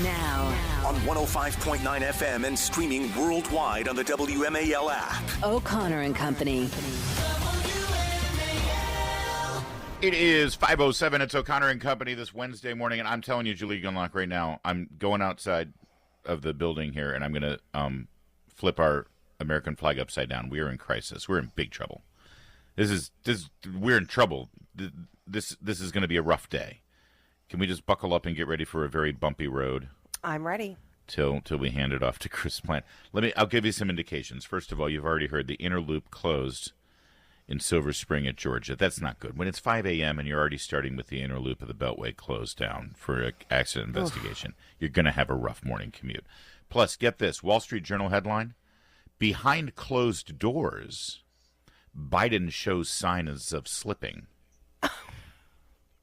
Now, on 105.9 FM and streaming worldwide on the WMAL app. O'Connor and Company. It is 5:07. It's O'Connor and Company this Wednesday morning, and I'm telling you, Julie Gunlock, right now, I'm going outside of the building here, and I'm going to flip our American flag upside down. We are in crisis. We're in big trouble. We're in trouble. This is going to be a rough day. Can we just buckle up and get ready for a very bumpy road? I'm ready. Till we hand it off to Chris Plant. I'll give you some indications. First of all, you've already heard the inner loop closed in Silver Spring at Georgia. That's not good. When it's 5 a.m. and you're already starting with the inner loop of the Beltway closed down for an accident investigation, you're going to have a rough morning commute. Plus, get this, Wall Street Journal headline, behind closed doors, Biden shows signs of slipping.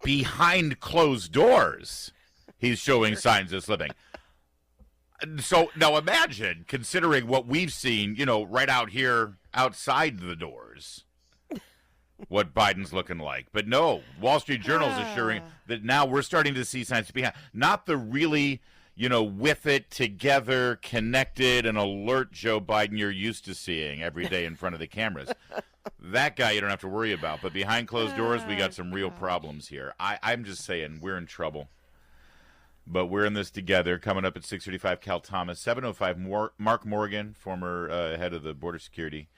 Behind closed doors, he's showing signs of slipping. So now imagine, considering what we've seen, right out here outside the doors, what Biden's looking like. But no, Wall Street Journal's assuring that now we're starting to see signs behind. Not the really, with it together, connected, and alert Joe Biden you're used to seeing every day in front of the cameras. That guy you don't have to worry about. But behind closed doors, we got some real problems here. I'm just saying, we're in trouble. But we're in this together. Coming up at 6:35, Cal Thomas. 7:05, Mark Morgan, former head of the Border Security.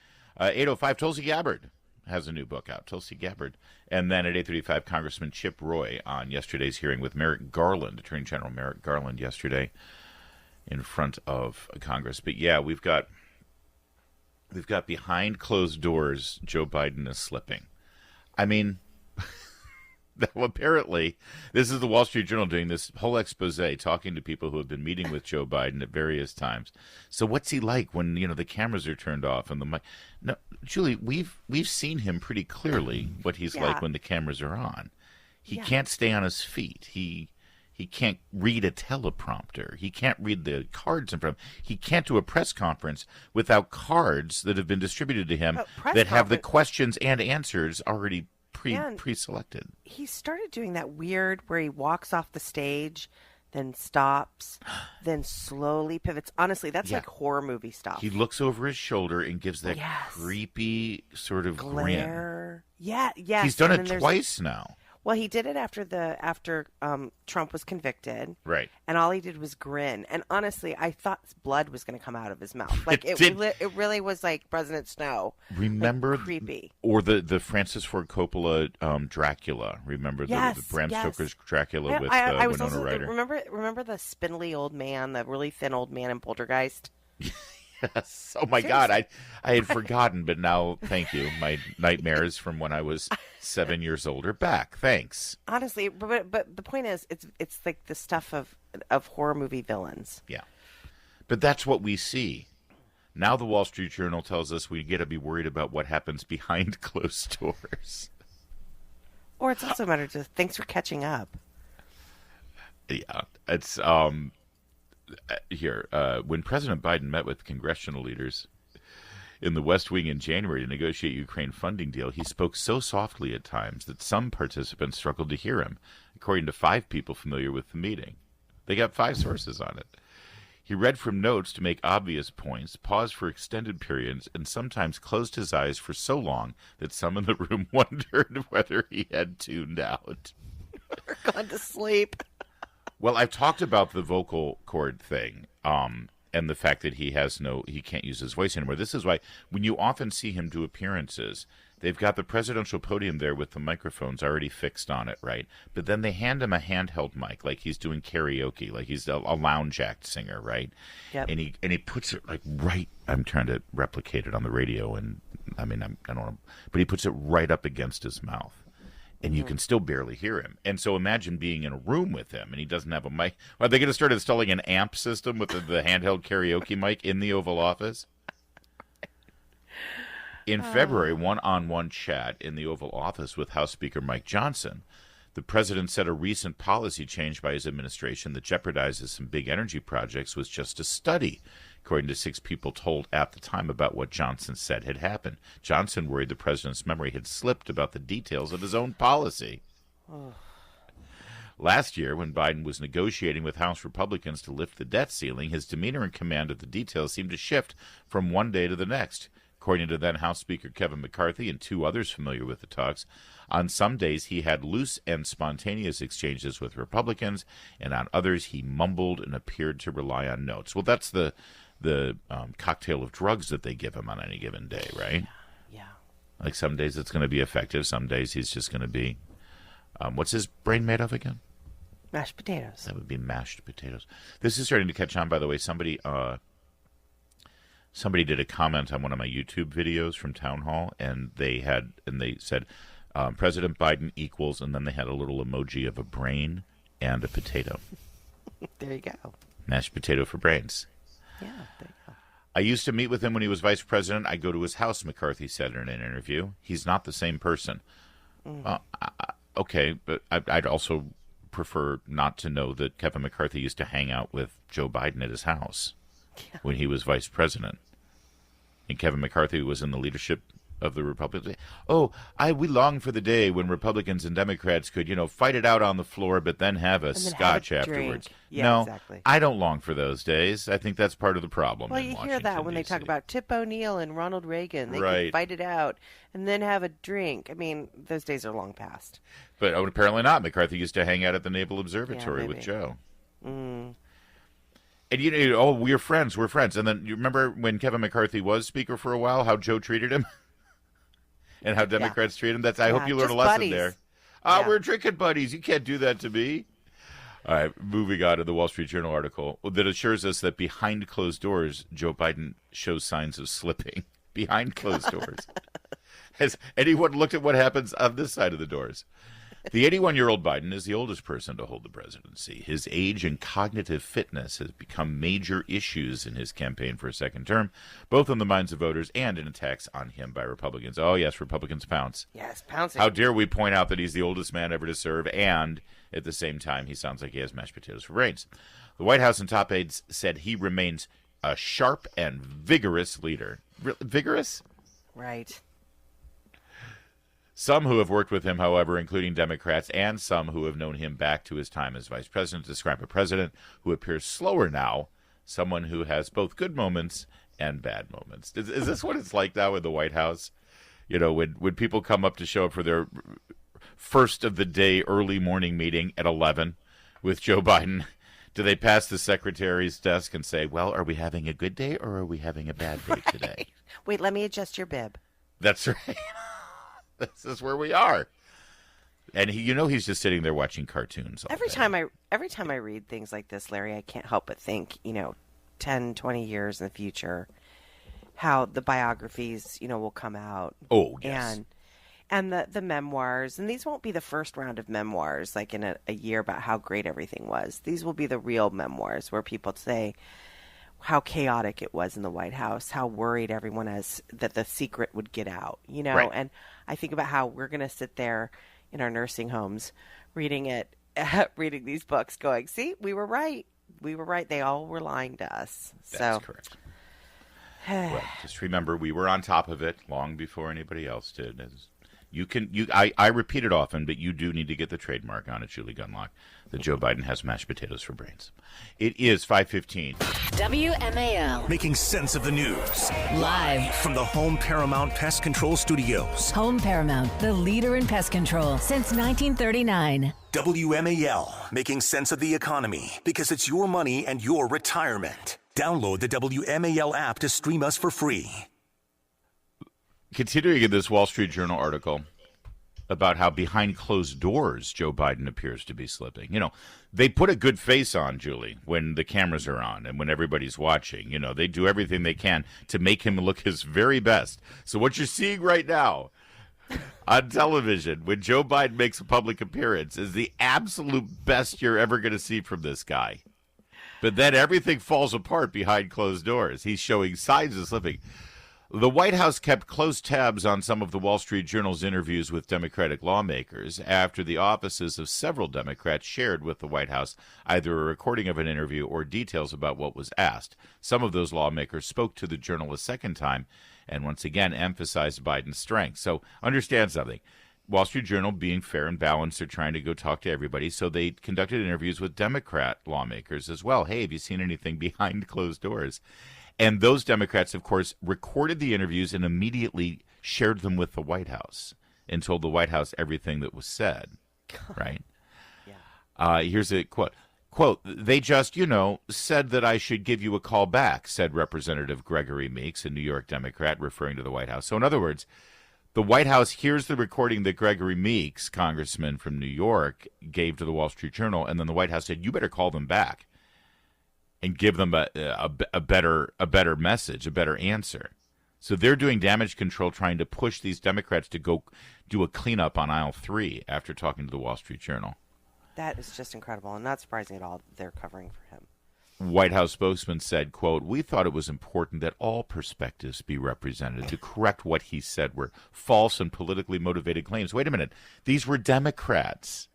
8:05, Tulsi Gabbard has a new book out, Tulsi Gabbard. And then at 8:35, Congressman Chip Roy on yesterday's hearing with Merrick Garland, Attorney General Merrick Garland, yesterday in front of Congress. But yeah, we've got behind closed doors, Joe Biden is slipping. I mean, apparently, this is the Wall Street Journal doing this whole expose, talking to people who have been meeting with Joe Biden at various times. So what's he like when, the cameras are turned off and the mic? No, Julie, we've seen him pretty clearly what he's like when the cameras are on. He can't stay on his feet. He can't read a teleprompter. He can't read the cards in front of him. He can't do a press conference without cards that have been distributed to him that have the questions and answers already pre-selected. He started doing that weird where he walks off the stage, then stops, then slowly pivots. Honestly, that's like horror movie stuff. He looks over his shoulder and gives that creepy sort of glare. Grin. Yes. He's done it twice now. Well, he did it after Trump was convicted. Right. And all he did was grin. And honestly, I thought blood was going to come out of his mouth. Like it really was like President Snow. Remember creepy. Or the Francis Ford Coppola Dracula. Remember the Bram Stoker's Dracula with Winona Ryder. Remember the spindly old man, the really thin old man in Poltergeist? Yes. Oh, my God. I had forgotten, but now, thank you. My nightmares from when I was 7 years old are back. Thanks. Honestly, but the point is, it's like the stuff of horror movie villains. Yeah. But that's what we see. Now the Wall Street Journal tells us we get to be worried about what happens behind closed doors. Or it's also a matter of just, thanks for catching up. Yeah. It's, here, when President Biden met with congressional leaders in the West Wing in January to negotiate Ukraine funding deal, he spoke so softly at times that some participants struggled to hear him, according to 5 people familiar with the meeting. They got 5 sources on it. He read from notes to make obvious points, paused for extended periods, and sometimes closed his eyes for so long that some in the room wondered whether he had tuned out. Or gone to sleep. Well, I've talked about the vocal cord thing, and the fact that he can't use his voice anymore. This is why when you often see him do appearances, they've got the presidential podium there with the microphones already fixed on it, right? But then they hand him a handheld mic, like he's doing karaoke, like he's a lounge act singer, right? Yep. And he puts it like right. I'm trying to replicate it on the radio, and I don't know, but he puts it right up against his mouth. And you can still barely hear him. And so imagine being in a room with him and he doesn't have a mic. Are they going to start installing an amp system with the handheld karaoke mic in the Oval Office? In February, one-on-one chat in the Oval Office with House Speaker Mike Johnson, the president said a recent policy change by his administration that jeopardizes some big energy projects was just a study, according to 6 people told at the time about what Johnson said had happened. Johnson worried the president's memory had slipped about the details of his own policy. Last year, when Biden was negotiating with House Republicans to lift the debt ceiling, his demeanor and command of the details seemed to shift from one day to the next. According to then House Speaker Kevin McCarthy and two others familiar with the talks, on some days he had loose and spontaneous exchanges with Republicans, and on others he mumbled and appeared to rely on notes. Well, that's the cocktail of drugs that they give him on any given day, right? Yeah. Like some days it's going to be effective, some days he's just going to be, what's his brain made of again? Mashed potatoes. That would be mashed potatoes. This is starting to catch on, by the way. Somebody did a comment on one of my YouTube videos from Town Hall, and they said President Biden equals, and then they had a little emoji of a brain and a potato. There you go. Mashed potato for brains. Yeah, there you go. I used to meet with him when he was vice president. I go to his house, McCarthy said in an interview. He's not the same person. Okay, but I'd also prefer not to know that Kevin McCarthy used to hang out with Joe Biden at his house when he was vice president. And Kevin McCarthy was in the leadership of the Republicans. We long for the day when Republicans and Democrats could, fight it out on the floor, but then have a scotch afterwards. Yeah, no, exactly. I don't long for those days. I think that's part of the problem. Well, in you hear Washington, that when they talk D.C. about Tip O'Neill and Ronald Reagan. They Right. could fight it out and then have a drink. I mean, those days are long past. But apparently not. McCarthy used to hang out at the Naval Observatory with maybe. Joe. Mm. And we're friends. And then you remember when Kevin McCarthy was Speaker for a while, how Joe treated him? And how Democrats treat him. I hope you learned a lesson buddies. there. Yeah. We're drinking buddies. You can't do that to me. All right, moving on to the Wall Street Journal article that assures us that behind closed doors, Joe Biden shows signs of slipping. Behind closed doors. Has anyone looked at what happens on this side of the doors? The 81-year-old Biden is the oldest person to hold the presidency. His age and cognitive fitness has become major issues in his campaign for a second term, both in the minds of voters and in attacks on him by Republicans. Oh, yes, Republicans pounce. Yes, pouncing. How dare we point out that he's the oldest man ever to serve, and at the same time, he sounds like he has mashed potatoes for brains. The White House and top aides said he remains a sharp and vigorous leader. Vigorous? Right. Some who have worked with him, however, including Democrats and some who have known him back to his time as vice president, describe a president who appears slower now, someone who has both good moments and bad moments. Is this what it's like now in the White House? When people come up to show up for their first of the day early morning meeting at 11 with Joe Biden, do they pass the secretary's desk and say, well, are we having a good day or are we having a bad day today? Wait, let me adjust your bib. That's right. This is where we are. And he's just sitting there watching cartoons all Every day. time I read things like this, Larry, I can't help but think, 10, 20 years in the future, how the biographies, will come out. Oh, yes. And the memoirs, and these won't be the first round of memoirs, like in a year about how great everything was. These will be the real memoirs where people say how chaotic it was in the White House, how worried everyone is that the secret would get out, Right. And I think about how we're going to sit there in our nursing homes reading reading these books going, see, we were right. They all were lying to us. That's correct. Well, just remember, we were on top of it long before anybody else did. I repeat it often, but you do need to get the trademark on it, Julie Gunlock, that Joe Biden has mashed potatoes for brains. It is 5:15. WMAL. Making sense of the news. Live. From the Home Paramount Pest Control Studios. Home Paramount, the leader in pest control since 1939. WMAL. Making sense of the economy because it's your money and your retirement. Download the WMAL app to stream us for free. Continuing in this Wall Street Journal article about how behind closed doors Joe Biden appears to be slipping. They put a good face on, Julie, when the cameras are on and when everybody's watching. They do everything they can to make him look his very best. So what you're seeing right now on television when Joe Biden makes a public appearance is the absolute best you're ever going to see from this guy. But then everything falls apart behind closed doors. He's showing signs of slipping. The White House kept close tabs on some of the Wall Street Journal's interviews with Democratic lawmakers after the offices of several Democrats shared with the White House either a recording of an interview or details about what was asked. Some of those lawmakers spoke to the Journal a second time and once again emphasized Biden's strength. So understand something. Wall Street Journal, being fair and balanced, they're trying to go talk to everybody. So they conducted interviews with Democrat lawmakers as well. Hey, have you seen anything behind closed doors? And those Democrats, of course, recorded the interviews and immediately shared them with the White House and told the White House everything that was said, right? Yeah. Here's a quote. Quote, they just, said that I should give you a call back, said Representative Gregory Meeks, a New York Democrat, referring to the White House. So in other words, the White House hears the recording that Gregory Meeks, congressman from New York, gave to the Wall Street Journal, and then the White House said, you better call them back and give them a better message, a better answer. So they're doing damage control, trying to push these Democrats to go do a cleanup on aisle 3 after talking to the Wall Street Journal. That is just incredible and not surprising at all that they're covering for him. White House spokesman said, quote, we thought it was important that all perspectives be represented to correct what he said were false and politically motivated claims. Wait a minute. These were Democrats.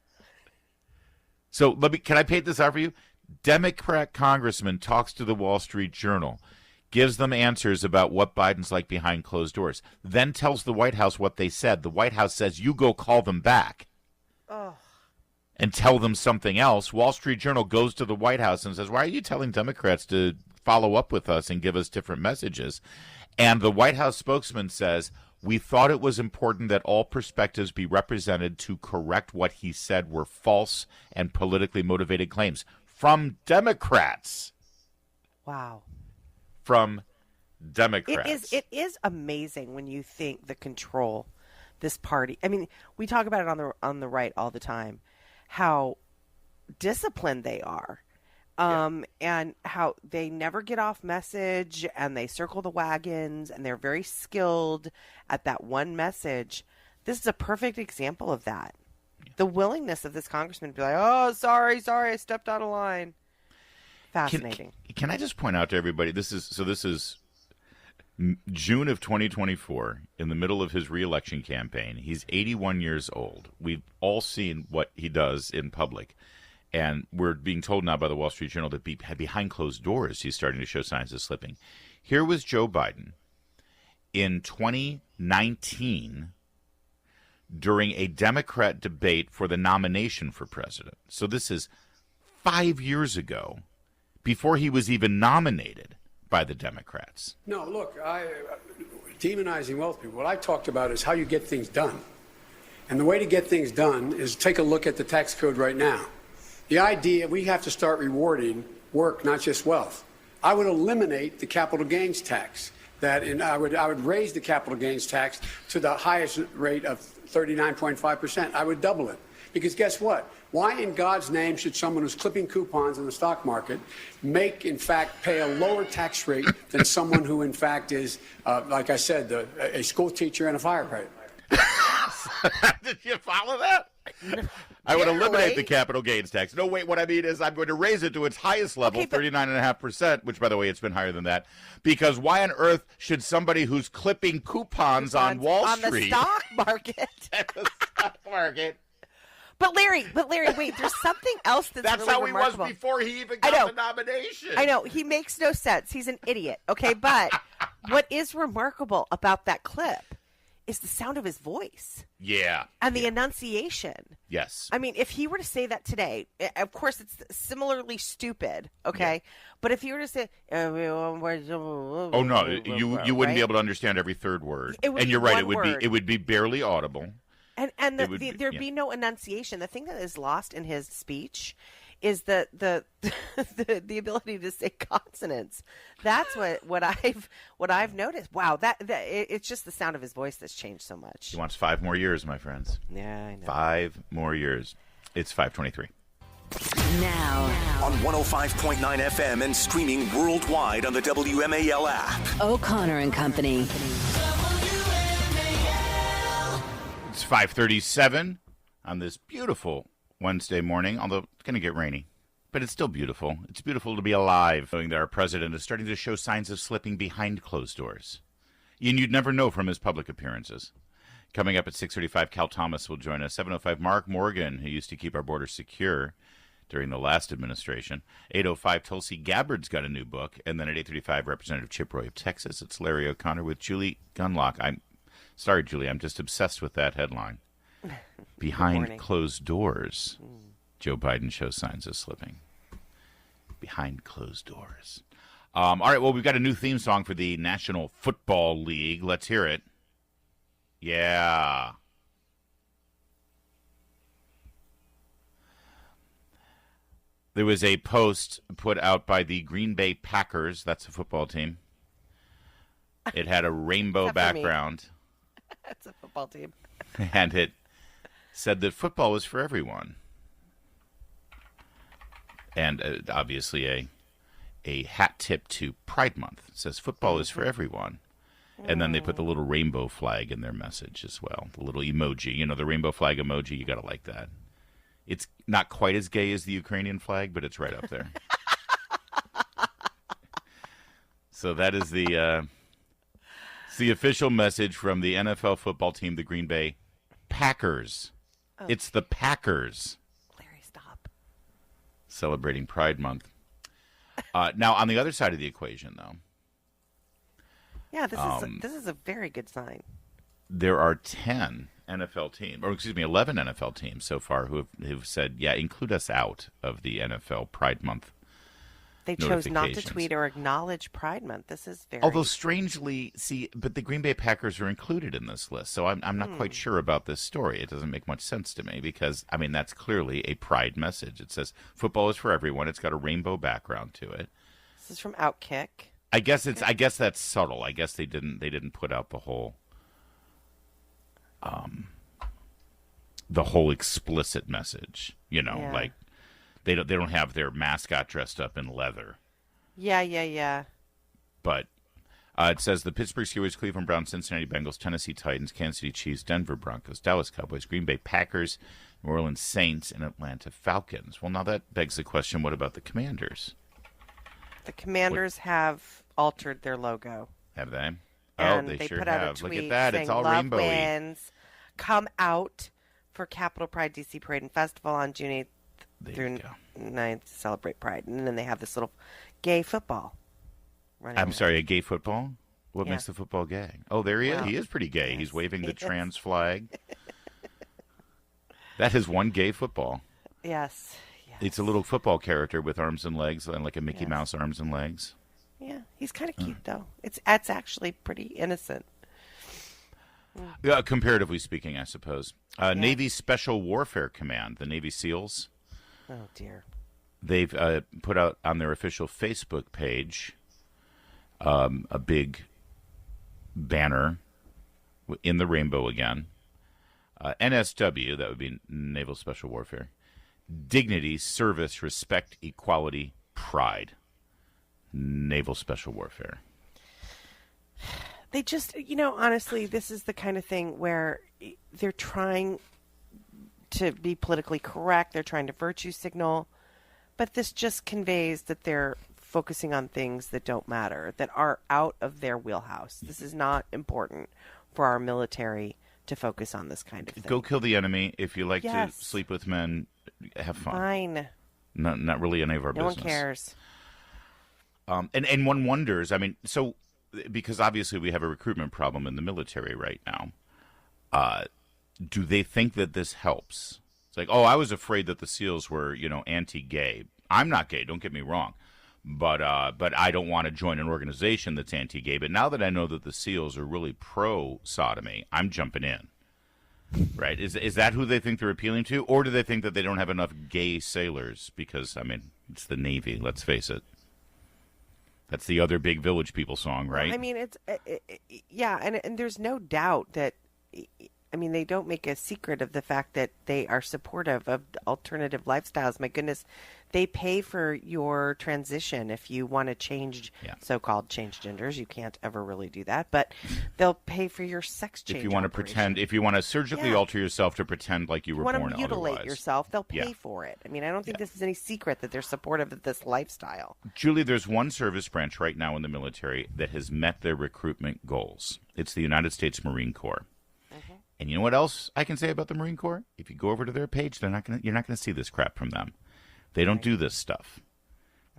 So can I paint this out for you? Democrat congressman talks to the Wall Street Journal, gives them answers about what Biden's like behind closed doors, then tells the White House what they said. The White House says, you go call them back. Oh. And tell them something else. Wall Street Journal goes to the White House and says, why are you telling Democrats to follow up with us and give us different messages? And the White House spokesman says, we thought it was important that all perspectives be represented to correct what he said were false and politically motivated claims from Democrats. Wow. From Democrats. It is amazing when you think the control this party. I mean, we talk about it on the right all the time. How disciplined they are, and how they never get off message, and they circle the wagons, and they're very skilled at that one message. This is a perfect example of that. Yeah. The willingness of this congressman to be like, oh, sorry, I stepped out of line. Fascinating. Can I just point out to everybody, this is June of 2024, in the middle of his reelection campaign. He's 81 years old. We've all seen what he does in public. And we're being told now by the Wall Street Journal that behind closed doors, he's starting to show signs of slipping. Here was Joe Biden in 2019 during a Democrat debate for the nomination for president. So this is 5 years ago, before he was even nominated by the Democrats. No, look, demonizing wealth people. What I talked about is how you get things done. And the way to get things done is take a look at the tax code right now. The idea, we have to start rewarding work, not just wealth. I would eliminate the capital gains tax. I would raise the capital gains tax to the highest rate of 39.5%. I would double it. Because guess what? Why in God's name should someone who's clipping coupons in the stock market in fact, pay a lower tax rate than someone who, in fact, is, like I said, a school teacher and a firefighter? Did you follow that? I would eliminate the capital gains tax. No, wait, what I mean is I'm going to raise it to its highest level, 39.5%, which, by the way, it's been higher than that. Because why on earth should somebody who's clipping coupons on Wall Street... On the stock market. At the stock market... But Larry, wait, there's something else that's really how remarkable. He was before he even got the nomination. I know. He makes no sense. He's an idiot, okay? But what is remarkable about that clip is the sound of his voice. Yeah. And the enunciation. Yes. I mean, if he were to say that today, of course, it's similarly stupid, okay? Yeah. But if you were to say... Oh, no, you wouldn't be able to understand every third word. And you're right, it would be barely audible. And there'd be no enunciation. The thing that is lost in his speech is the ability to say consonants. That's what I've noticed. Wow, it's just the sound of his voice that's changed so much. He wants 5 more years, my friends. Yeah, I know. 5 more years. It's 5:23. Now on 105.9 FM and streaming worldwide on the WMAL app. O'Connor and Company. It's 5:37 on this beautiful Wednesday morning, although it's going to get rainy. But it's still beautiful. It's beautiful to be alive, knowing that our president is starting to show signs of slipping behind closed doors. And you'd never know from his public appearances. Coming up at 6:35, Cal Thomas will join us. 7:05, Mark Morgan, who used to keep our border secure during the last administration. 8:05, Tulsi Gabbard's got a new book. And then at 8:35, Representative Chip Roy of Texas. It's Larry O'Connor with Julie Gunlock. Sorry, Julie, I'm just obsessed with that headline. Behind closed doors, Joe Biden shows signs of slipping. Behind closed doors. All right, well, we've got a new theme song for the National Football League. Let's hear it. Yeah. There was a post put out by the Green Bay Packers. That's a football team. It had a rainbow background. That's a football team. And it said that football is for everyone. And obviously a hat tip to Pride Month. It says football is for everyone. And then they put the little rainbow flag in their message as well. The little emoji. You know, the rainbow flag emoji, you got to like that. It's not quite as gay as the Ukrainian flag, but it's right up there. So that is it's the official message from the NFL football team, the Green Bay Packers. Oh. It's the Packers. Larry, stop. Celebrating Pride Month. Now, on the other side of the equation, though. Yeah, this is a very good sign. There are 11 NFL teams so far who've said, yeah, include us out of the NFL Pride Month. They chose not to tweet or acknowledge Pride Month. This is very... Although strangely, but the Green Bay Packers are included in this list, so I'm not quite sure about this story. It doesn't make much sense to me because, I mean, that's clearly a Pride message. It says football is for everyone. It's got a rainbow background to it. This is from Outkick. I guess that's subtle. I guess they didn't put out the whole explicit message. You know, like they don't have their mascot dressed up in leather. Yeah. But it says the Pittsburgh Steelers, Cleveland Browns, Cincinnati Bengals, Tennessee Titans, Kansas City Chiefs, Denver Broncos, Dallas Cowboys, Green Bay Packers, New Orleans Saints, and Atlanta Falcons. Well, now that begs the question: what about the Commanders? The Commanders have altered their logo. Have they? And they sure put out have. a tweet Look at that. saying, It's all Love rainbowy. wins. Come out for Capitol Pride DC Parade and Festival on June 8th through 9th to celebrate Pride. And then they have this little gay football. I'm sorry, a gay football? What Yeah. makes the football gay? Oh, there he is. Well, He is pretty gay. yes, He's waving the he is. trans flag. That is one gay football. Yes. It's a little football character with arms and legs, and like a Mickey Mouse arms and legs. Yeah, he's kind of cute, though. It's actually pretty innocent. Comparatively speaking, I suppose. Navy Special Warfare Command, the Navy SEALs. Oh, dear. They've put out on their official Facebook page a big banner in the rainbow again. NSW, that would be Naval Special Warfare. Dignity, service, respect, equality, pride. Naval Special Warfare. They just, honestly, this is the kind of thing where they're trying to be politically correct. They're trying to virtue signal. But this just conveys that they're focusing on things that don't matter, that are out of their wheelhouse. This is not important for our military to focus on this kind of thing. Go kill the enemy. If you like Yes. to sleep with men, have fun. Fine. Not really any of our No business. one cares. And one wonders, I mean, so because obviously we have a recruitment problem in the military right now, do they think that this helps? It's like, oh, I was afraid that the SEALs were, anti-gay. I'm not gay, don't get me wrong. But I don't want to join an organization that's anti-gay. But now that I know that the SEALs are really pro-sodomy, I'm jumping in. Right? Is that who they think they're appealing to? Or do they think that they don't have enough gay sailors? Because, I mean, it's the Navy, let's face it. That's the other big Village People song, right? I mean, it's and there's no doubt that, they don't make a secret of the fact that they are supportive of alternative lifestyles. My goodness, they pay for your transition if you want to change, so-called change genders. You can't ever really do that, but they'll pay for your sex change. If you want to pretend, if you want to surgically alter yourself to pretend like you were born otherwise. You want to mutilate yourself, they'll pay for it. I mean, I don't think this is any secret that they're supportive of this lifestyle. Julie, there's one service branch right now in the military that has met their recruitment goals. It's the United States Marine Corps. And you know what else I can say about the Marine Corps? If you go over to their page, you're not going to see this crap from them. They don't do this stuff.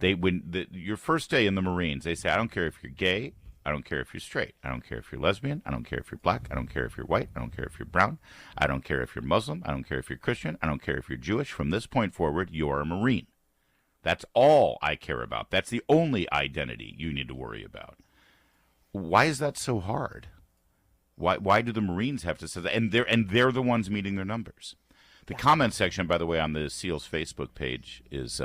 Your first day in the Marines, they say, I don't care if you're gay, I don't care if you're straight. I don't care if you're lesbian. I don't care if you're black. I don't care if you're white. I don't care if you're brown. I don't care if you're Muslim. I don't care if you're Christian. I don't care if you're Jewish. From this point forward, you're a Marine. That's all I care about. That's the only identity you need to worry about. Why is that so hard? Why do the Marines have to say that? And they're the ones meeting their numbers. The comment section, by the way, on the SEALs Facebook page is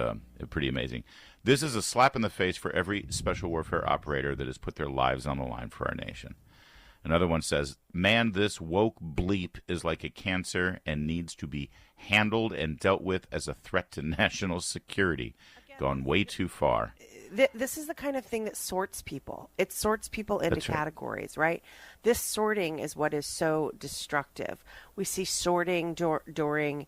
pretty amazing. This is a slap in the face for every special warfare operator that has put their lives on the line for our nation. Another one says, man, this woke bleep is like a cancer and needs to be handled and dealt with as a threat to national security. Gone way too far. This is the kind of thing that sorts people. It sorts people into categories, right? This sorting is what is so destructive. We see sorting during,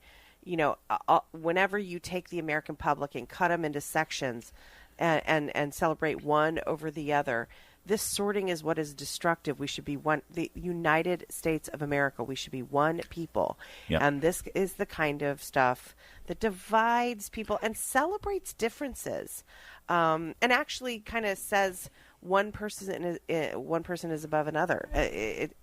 whenever you take the American public and cut them into sections and celebrate one over the other. This sorting is what is destructive. We should be the United States of America. We should be one people. Yep. And this is the kind of stuff that divides people and celebrates differences. And actually kind of says one person is above another. It's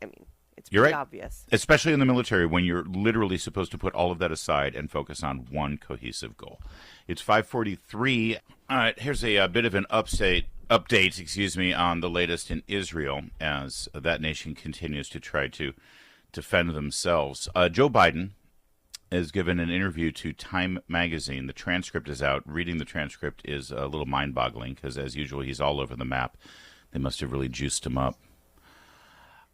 pretty obvious. Especially in the military, when you're literally supposed to put all of that aside and focus on one cohesive goal. It's 5:43. All right, here's a bit of an update, on the latest in Israel as that nation continues to try to defend themselves. Joe Biden has given an interview to Time magazine. The transcript is out. Reading the transcript is a little mind-boggling because, as usual, he's all over the map. They must have really juiced him up.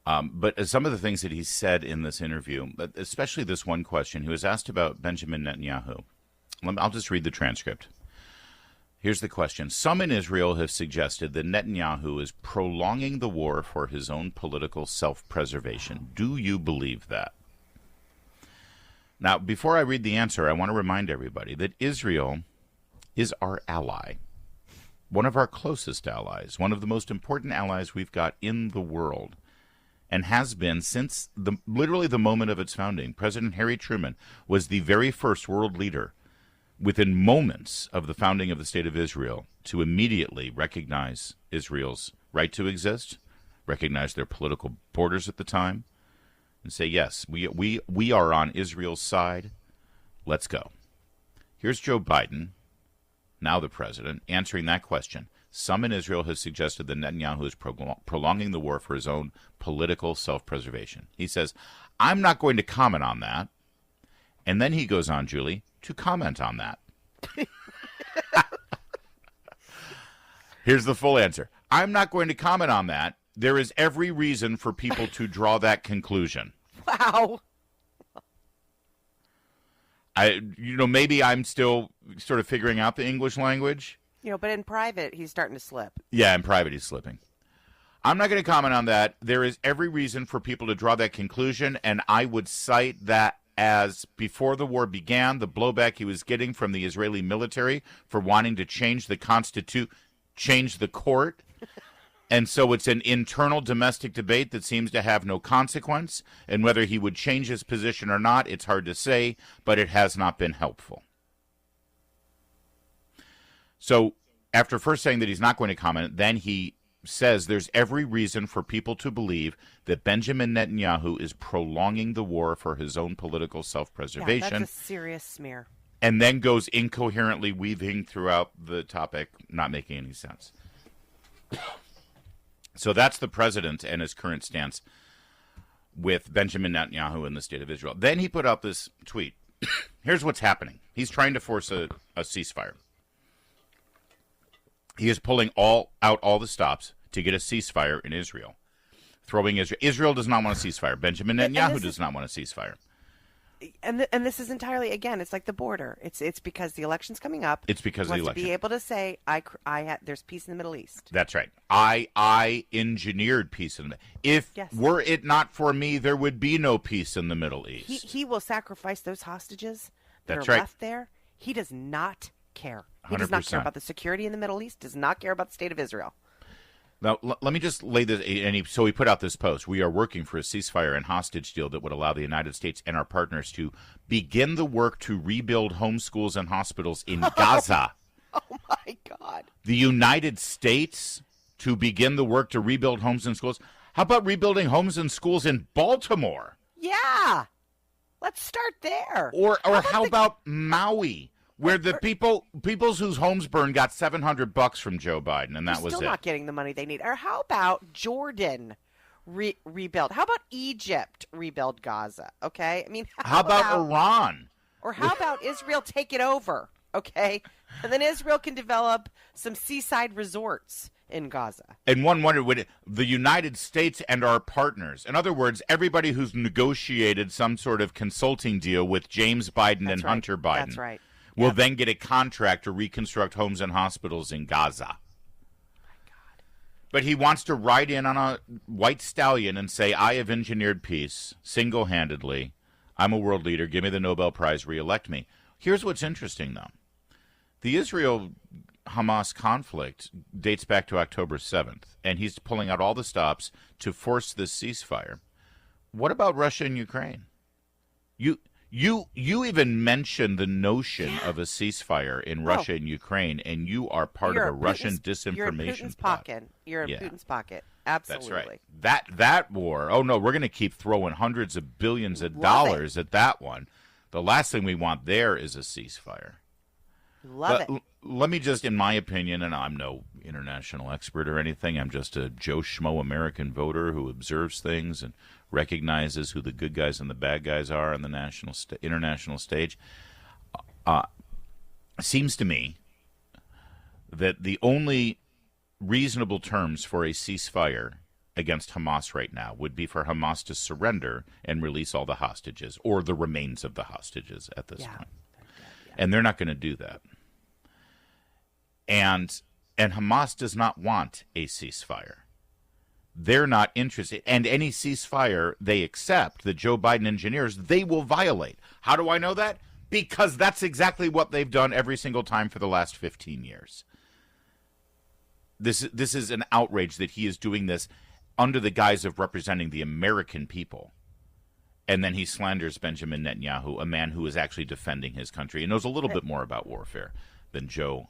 But some of the things that he said in this interview, especially this one question, he was asked about Benjamin Netanyahu. I'll just read the transcript. Here's the question. Some in Israel have suggested that Netanyahu is prolonging the war for his own political self-preservation. Do you believe that? Now, before I read the answer, I want to remind everybody that Israel is our ally, one of our closest allies, one of the most important allies we've got in the world, and has been since literally the moment of its founding. President Harry Truman was the very first world leader within moments of the founding of the State of Israel to immediately recognize Israel's right to exist, recognize their political borders at the time, and say, yes, we are on Israel's side. Let's go. Here's Joe Biden, now the president, answering that question. Some in Israel have suggested that Netanyahu is prolonging the war for his own political self-preservation. He says, I'm not going to comment on that. And then he goes on, Julie, to comment on that. Here's the full answer. I'm not going to comment on that. There is every reason for people to draw that conclusion. Wow. Maybe I'm still sort of figuring out the English language. But in private, he's starting to slip. Yeah, in private, he's slipping. I'm not going to comment on that. There is every reason for people to draw that conclusion, and I would cite that as before the war began, the blowback he was getting from the Israeli military for wanting to change the change the court. And so it's an internal domestic debate that seems to have no consequence. And whether he would change his position or not, it's hard to say, but it has not been helpful. So after first saying that he's not going to comment, then he says there's every reason for people to believe that Benjamin Netanyahu is prolonging the war for his own political self-preservation. Yeah, that's a serious smear. And then goes incoherently weaving throughout the topic, not making any sense. So that's the president and his current stance with Benjamin Netanyahu in the state of Israel. Then he put out this tweet. Here's what's happening. He's trying to force a ceasefire. He is pulling all the stops to get a ceasefire in Israel. Throwing Israel. Israel does not want a ceasefire. Benjamin Netanyahu does not want a ceasefire. And this is entirely, again, it's like the border. It's because the election's coming up. It's because of the election. To be able to say, there's peace in the Middle East. That's right. I engineered peace in the If were it not for me, there would be no peace in the Middle East. He will sacrifice those hostages that That's are right. left there. He does not care. He 100%. does not care about the security in the Middle East, does not care about the state of Israel. Now, let me just lay this, so he put out this post. We are working for a ceasefire and hostage deal that would allow the United States and our partners to begin the work to rebuild home schools and hospitals in Gaza. Oh, my God. The United States to begin the work to rebuild homes and schools. How about rebuilding homes and schools in Baltimore? Yeah. Let's start there. Or how about Maui, where the people whose homes burned got $700 from Joe Biden, and that was still it. Not getting the money they need. Or how about Jordan rebuild? How about Egypt rebuild Gaza? Okay, I mean, how about Iran? Or how about Israel take it over? Okay, and then Israel can develop some seaside resorts in Gaza. And one wondered, would the United States and our partners, in other words, everybody who's negotiated some sort of consulting deal with James Biden and Hunter Biden, will then get a contract to reconstruct homes and hospitals in Gaza. But he wants to ride in on a white stallion and say, I have engineered peace single-handedly. I'm a world leader. Give me the Nobel Prize. Re-elect me. Here's what's interesting, though. The Israel-Hamas conflict dates back to October 7th, and he's pulling out all the stops to force this ceasefire. What about Russia and Ukraine? You even mentioned the notion of a ceasefire in Russia and Ukraine, and you are part of a Russian disinformation You're in Putin's plot. pocket. You're in Putin's pocket. Absolutely. That's right. That war, oh no, we're going to keep throwing hundreds of billions of dollars at that one. The last thing we want there is a ceasefire. Love it. Let me just, in my opinion, and I'm no international expert or anything, I'm just a Joe Schmo American voter who observes things and recognizes who the good guys and the bad guys are on the international stage. Seems to me that the only reasonable terms for a ceasefire against Hamas right now would be for Hamas to surrender and release all the hostages, or the remains of the hostages at this point. And they're not going to do that. And Hamas does not want a ceasefire. They're not interested. And any ceasefire they accept, that Joe Biden engineers, they will violate. How do I know that? Because that's exactly what they've done every single time for the last 15 years. This is an outrage that he is doing this under the guise of representing the American people. And then he slanders Benjamin Netanyahu, a man who is actually defending his country and knows a little bit more about warfare than Joe